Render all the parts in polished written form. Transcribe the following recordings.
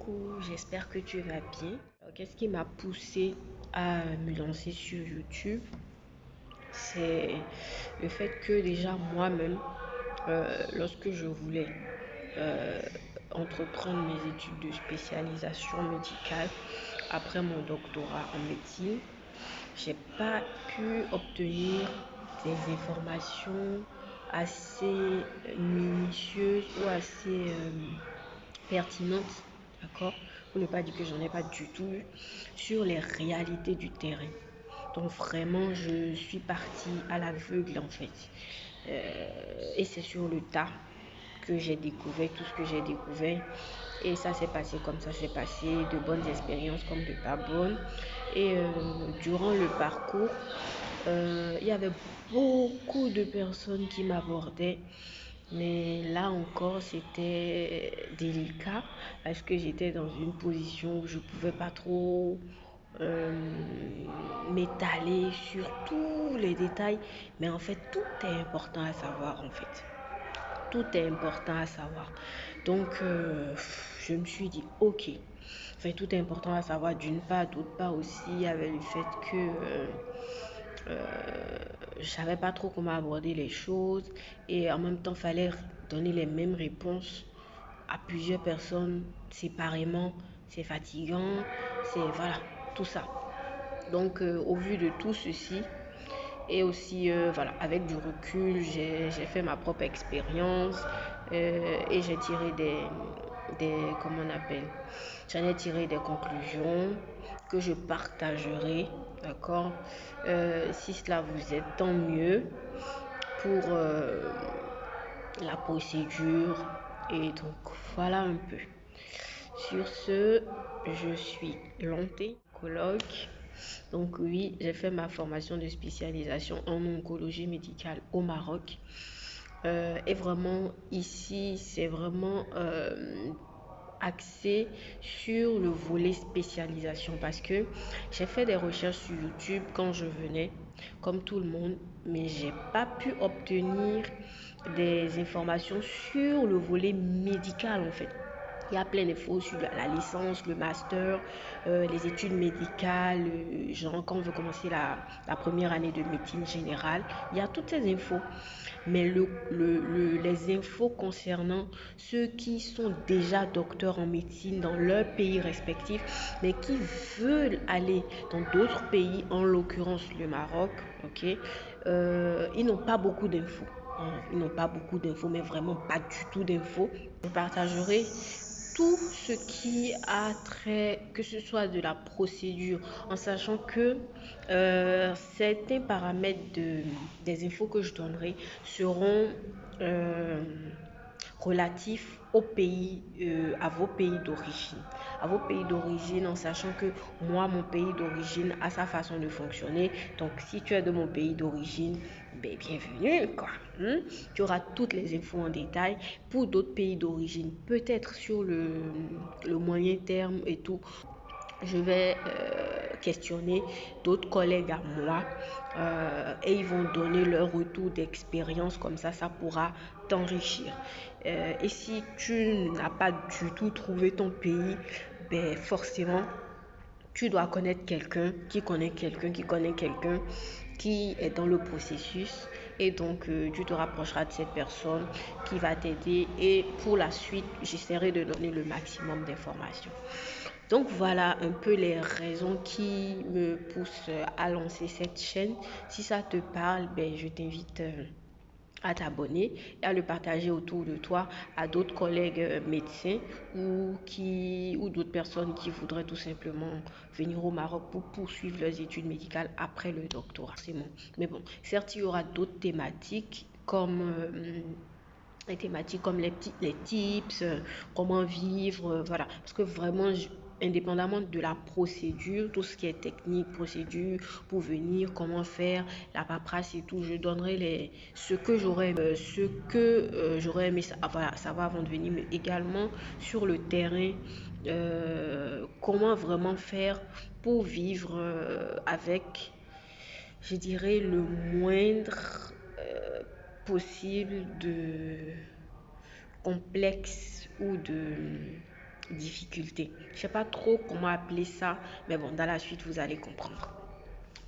Coucou, j'espère que tu vas bien. Alors, qu'est-ce qui m'a poussé à me lancer sur YouTube? C'est le fait que déjà moi-même, lorsque je voulais euh, entreprendre mes études de spécialisation médicale après mon doctorat en médecine, j'ai pas pu obtenir des informations assez minutieuses ou assez pertinentes, d'accord, pour ne pas dire que j'en ai pas du tout eu, sur les réalités du terrain. Donc vraiment, je suis partie à l'aveugle en fait. Et c'est sur le tas que j'ai découvert tout ce que j'ai découvert. Et ça s'est passé comme ça s'est passé, de bonnes expériences comme de pas bonnes. Et durant le parcours, il y avait beaucoup de personnes qui m'abordaient. Mais là encore, c'était délicat parce que j'étais dans une position où je ne pouvais pas trop euh, m'étaler sur tous les détails. Mais en fait, tout est important à savoir en fait. Tout est important à savoir. Donc, je me suis dit, ok. Enfin, tout est important à savoir d'une part. D'autre part aussi, il y avait le fait que je savais pas trop comment aborder les choses. Et en même temps, il fallait donner les mêmes réponses à plusieurs personnes séparément. C'est fatigant. C'est, voilà, tout ça. Donc, au vu de tout ceci, et aussi, voilà, avec du recul, j'ai fait ma propre expérience et j'ai tiré comment on appelle, j'en ai tiré des conclusions que je partagerai, d'accord. Si cela vous aide, tant mieux pour la procédure. Et donc, voilà un peu. Sur ce, je suis oncologue. Donc oui, j'ai fait ma formation de spécialisation en oncologie médicale au Maroc. Et vraiment, ici, c'est vraiment axé sur le volet spécialisation parce que j'ai fait des recherches sur YouTube quand je venais, comme tout le monde, mais j'ai pas pu obtenir des informations sur le volet médical en fait. Il y a plein d'infos sur la licence, le master, les études médicales, genre quand on veut commencer la première année de médecine générale. Il y a toutes ces infos. Mais les infos concernant ceux qui sont déjà docteurs en médecine dans leur pays respectif, mais qui veulent aller dans d'autres pays, en l'occurrence le Maroc, ok, ils n'ont pas beaucoup d'infos. Ils n'ont pas beaucoup d'infos, mais vraiment pas du tout d'infos. Je partagerai tout ce qui a trait, que ce soit de la procédure, en sachant que certains paramètres des infos que je donnerai seront euh, relatifs au pays, à vos pays d'origine. À vos pays d'origine, en sachant que moi, mon pays d'origine a sa façon de fonctionner. Donc, si tu es de mon pays d'origine, ben, bienvenue, quoi. Tu auras toutes les infos en détail. Pour d'autres pays d'origine, peut-être sur le moyen terme et tout, je vais questionner d'autres collègues à moi et ils vont donner leur retour d'expérience, comme ça pourra t'enrichir. Et si tu n'as pas du tout trouvé ton pays, ben forcément, tu dois connaître quelqu'un qui connaît quelqu'un qui connaît quelqu'un qui est dans le processus et donc tu te rapprocheras de cette personne qui va t'aider et pour la suite, j'essaierai de donner le maximum d'informations. Donc voilà un peu les raisons qui me poussent à lancer cette chaîne. Si ça te parle, ben, je t'invite à t'abonner et à le partager autour de toi à d'autres collègues médecins ou d'autres personnes qui voudraient tout simplement venir au Maroc pour poursuivre leurs études médicales après le doctorat. C'est bon. Mais bon, certes, il y aura d'autres thématiques comme les tips, comment vivre, voilà. Parce que vraiment, indépendamment de la procédure, tout ce qui est technique, procédure, pour venir, comment faire, la paperasse et tout, je donnerai ce que j'aurais aimé savoir avant de venir, mais également sur le terrain, comment vraiment faire pour vivre avec, je dirais, le moindre possible de complexe ou difficulté. Je sais pas trop comment appeler ça, mais bon, dans la suite, vous allez comprendre.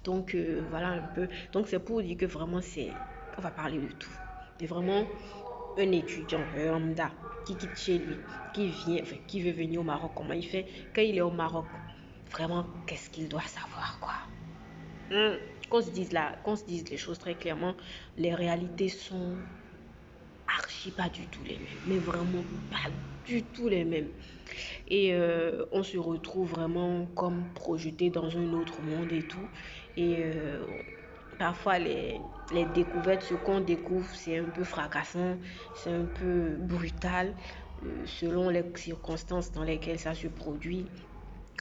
Donc, voilà un peu. Donc, c'est pour dire que vraiment, on va parler de tout. Mais vraiment, un étudiant, un lambda, qui quitte chez lui, qui vient, enfin, qui veut venir au Maroc, comment il fait quand il est au Maroc, vraiment, qu'est-ce qu'il doit savoir, quoi. Hmm, qu'on se dise les choses très clairement, les réalités sont archi pas du tout les mêmes, mais vraiment pas du tout les mêmes. Et on se retrouve vraiment comme projeté dans un autre monde et tout. Et parfois, les découvertes, ce qu'on découvre, c'est un peu fracassant, c'est un peu brutal, selon les circonstances dans lesquelles ça se produit.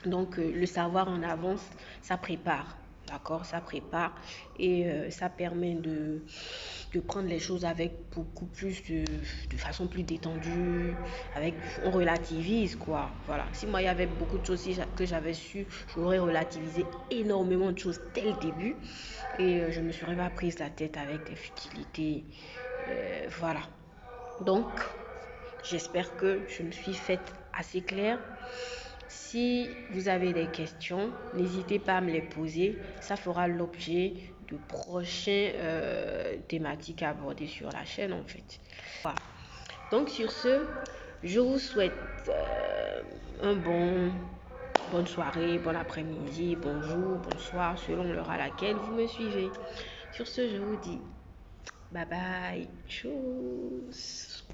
Donc, le savoir en avance, ça prépare. D'accord, ça prépare et ça permet de prendre les choses avec beaucoup plus de façon plus détendue, avec on relativise quoi. Voilà. Si moi il y avait beaucoup de choses que j'avais su, j'aurais relativisé énormément de choses dès le début et je ne me serais pas prise la tête avec des futilités. Voilà. Donc, j'espère que je me suis faite assez claire. Si vous avez des questions, n'hésitez pas à me les poser. Ça fera l'objet de prochaines thématiques abordées sur la chaîne en fait. Voilà. Donc sur ce, je vous souhaite un bonne soirée, bon après-midi, bonjour, bonsoir, selon l'heure à laquelle vous me suivez. Sur ce, je vous dis bye bye, tchuss.